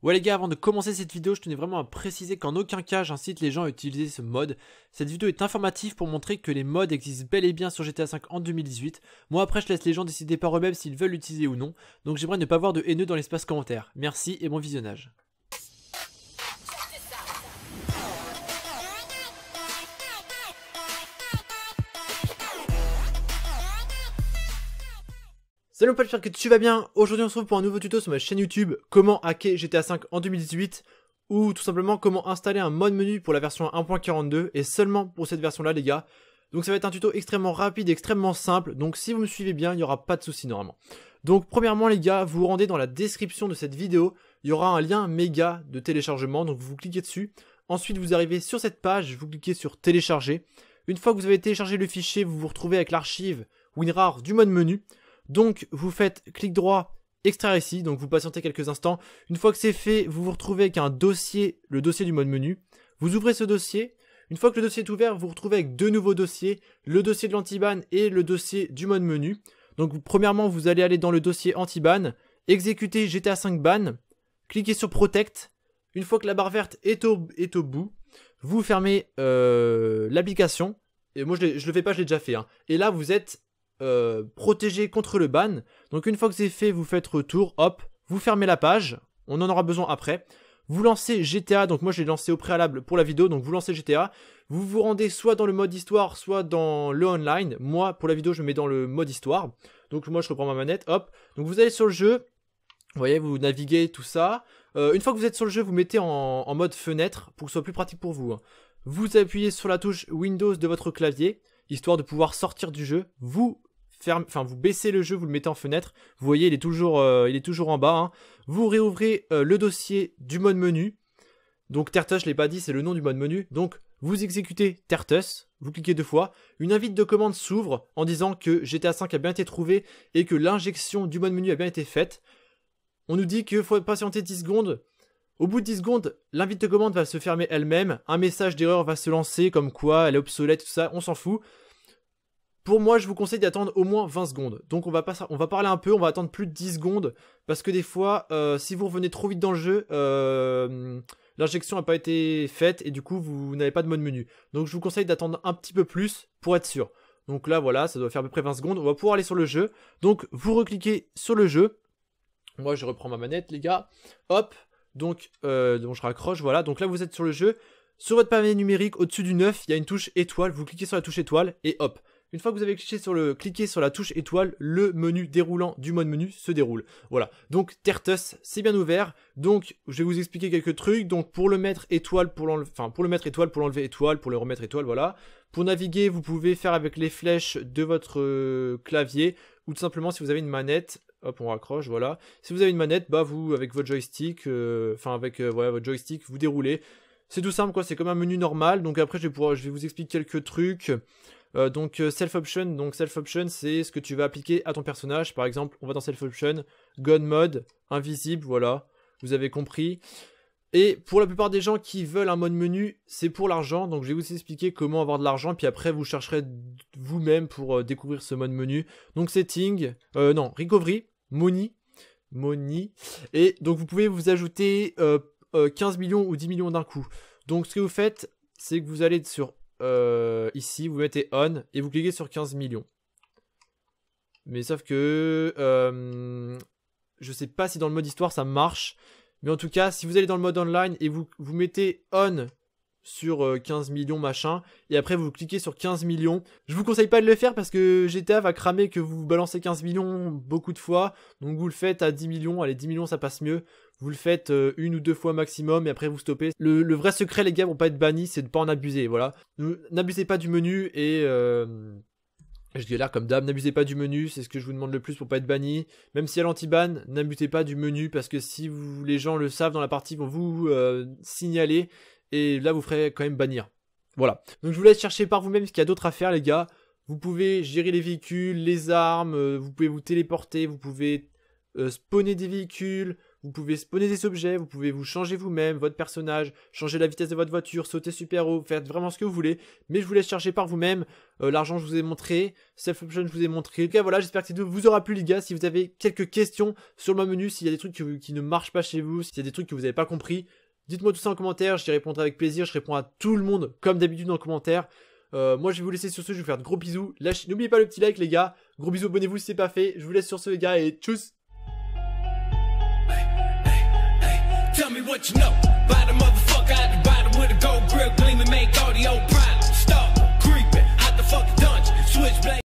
Ouais les gars, avant de commencer cette vidéo, je tenais vraiment à préciser qu'en aucun cas j'incite les gens à utiliser ce mode. Cette vidéo est informative pour montrer que les mods existent bel et bien sur GTA V en 2018. Moi après je laisse les gens décider par eux-mêmes s'ils veulent l'utiliser ou non. Donc j'aimerais ne pas voir de haineux dans l'espace commentaire. Merci et bon visionnage. Salut mon pote, j'espère que tu vas bien. Aujourd'hui on se retrouve pour un nouveau tuto sur ma chaîne YouTube. Comment hacker GTA V en 2018. Ou tout simplement comment installer un mode menu pour la version 1.42. Et seulement pour cette version là les gars. Donc ça va être un tuto extrêmement rapide, extrêmement simple. Donc si vous me suivez bien, il n'y aura pas de souci normalement. Donc premièrement les gars, vous vous rendez dans la description de cette vidéo. Il y aura un lien méga de téléchargement. Donc vous cliquez dessus. Ensuite vous arrivez sur cette page, vous cliquez sur télécharger. Une fois que vous avez téléchargé le fichier, vous vous retrouvez avec l'archive WinRAR du mode menu. Donc vous faites clic droit, extraire ici, donc vous patientez quelques instants. Une fois que c'est fait, vous vous retrouvez avec un dossier, le dossier du mode menu. Vous ouvrez ce dossier. Une fois que le dossier est ouvert, vous vous retrouvez avec deux nouveaux dossiers, le dossier de l'anti-ban et le dossier du mode menu. Donc premièrement, vous allez aller dans le dossier anti-ban, exécuter GTA V ban, cliquez sur Protect. Une fois que la barre verte est au bout, vous fermez l'application. Et moi je le fais pas, je l'ai déjà fait. Et là vous êtes protégé contre le ban. Donc une fois que c'est fait, vous faites retour, hop, vous fermez la page, on en aura besoin après. Vous lancez GTA, donc moi je l'ai lancé au préalable pour la vidéo, donc vous lancez GTA. Vous vous rendez soit dans le mode histoire, soit dans le online. Moi pour la vidéo je me mets dans le mode histoire. Donc moi je reprends ma manette, hop. Donc vous allez sur le jeu, vous voyez, vous naviguez, tout ça. Une fois que vous êtes sur le jeu, vous mettez en mode fenêtre pour que ce soit plus pratique pour vous. Vous appuyez sur la touche Windows de votre clavier, histoire de pouvoir sortir du jeu. Vous baissez le jeu, vous le mettez en fenêtre. Vous voyez, il est toujours en bas. Vous réouvrez le dossier du mode menu. Donc Tertus, je l'ai pas dit, c'est le nom du mode menu. Donc vous exécutez Tertus, vous cliquez deux fois. Une invite de commande s'ouvre en disant que GTA V a bien été trouvé et que l'injection du mode menu a bien été faite. On nous dit qu'il faut patienter 10 secondes. Au bout de 10 secondes, l'invite de commande va se fermer elle-même. Un message d'erreur va se lancer comme quoi elle est obsolète, tout ça, on s'en fout. Pour moi, je vous conseille d'attendre au moins 20 secondes. Donc on va parler un peu, on va attendre plus de 10 secondes. Parce que des fois, si vous revenez trop vite dans le jeu, l'injection n'a pas été faite et du coup, vous n'avez pas de mode menu. Donc je vous conseille d'attendre un petit peu plus pour être sûr. Donc là, voilà, ça doit faire à peu près 20 secondes. On va pouvoir aller sur le jeu. Donc vous recliquez sur le jeu. Moi, je reprends ma manette, les gars. Hop. Donc je raccroche, voilà. Donc là, vous êtes sur le jeu. Sur votre pavé numérique, au-dessus du 9, il y a une touche étoile. Vous cliquez sur la touche étoile et hop. Une fois que vous avez cliqué sur la touche étoile, le menu déroulant du mode menu se déroule. Voilà. Donc Tertus, c'est bien ouvert. Donc je vais vous expliquer quelques trucs. Donc pour le mettre étoile, pour l'enlever étoile, pour le remettre étoile, voilà. Pour naviguer, vous pouvez faire avec les flèches de votre clavier ou tout simplement si vous avez une manette. Hop, on raccroche, voilà. Si vous avez une manette, bah vous avec votre joystick, votre joystick, vous déroulez. C'est tout simple quoi. C'est comme un menu normal. Donc après je vais vous expliquer quelques trucs. Donc self option c'est ce que tu vas appliquer à ton personnage. Par exemple on va dans self option, gun mode, invisible, voilà, vous avez compris. Et pour la plupart des gens qui veulent un mode menu, c'est pour l'argent. Donc je vais vous expliquer comment avoir de l'argent, puis après vous chercherez vous-même pour découvrir ce mode menu. Donc setting, recovery, money, et donc vous pouvez vous ajouter 15 millions ou 10 millions d'un coup. Donc ce que vous faites, c'est que vous allez sur ici, vous mettez on et vous cliquez sur 15 millions. Mais sauf que je sais pas si dans le mode histoire ça marche. Mais en tout cas, si vous allez dans le mode online et vous mettez on sur 15 millions machin, et après vous cliquez sur 15 millions. Je vous conseille pas de le faire parce que GTA va cramer que vous balancez 15 millions beaucoup de fois. Donc vous le faites à 10 millions, allez 10 millions ça passe mieux. Vous le faites une ou deux fois maximum et après vous stoppez. Le vrai secret les gars pour pas être banni, c'est de pas en abuser, voilà. N'abusez pas du menu et... je galère comme d'hab, n'abusez pas du menu, c'est ce que je vous demande le plus pour pas être banni. Même si à l'anti-ban, n'abusez pas du menu parce que si les gens le savent dans la partie, ils vont vous signaler et là vous ferez quand même bannir. Voilà, donc je vous laisse chercher par vous-même ce qu'il y a d'autre à faire les gars. Vous pouvez gérer les véhicules, les armes, vous pouvez vous téléporter, vous pouvez spawner des véhicules, vous pouvez spawner des objets, vous pouvez vous changer vous-même, votre personnage, changer la vitesse de votre voiture, sauter super haut, faire vraiment ce que vous voulez, mais je vous laisse chercher par vous-même. L'argent je vous ai montré, self-option je vous ai montré. En tout cas voilà, j'espère que cette vidéo vous aura plu les gars. Si vous avez quelques questions sur le menu, s'il y a des trucs qui ne marchent pas chez vous, s'il y a des trucs que vous n'avez pas compris, dites-moi tout ça en commentaire, j'y répondrai avec plaisir, je réponds à tout le monde comme d'habitude en commentaire. Moi je vais vous laisser sur ce, je vais vous faire de gros bisous. N'oubliez pas le petit like les gars, gros bisous, abonnez-vous si c'est pas fait. Je vous laisse sur ce les gars et tchuss. Tell me what you know,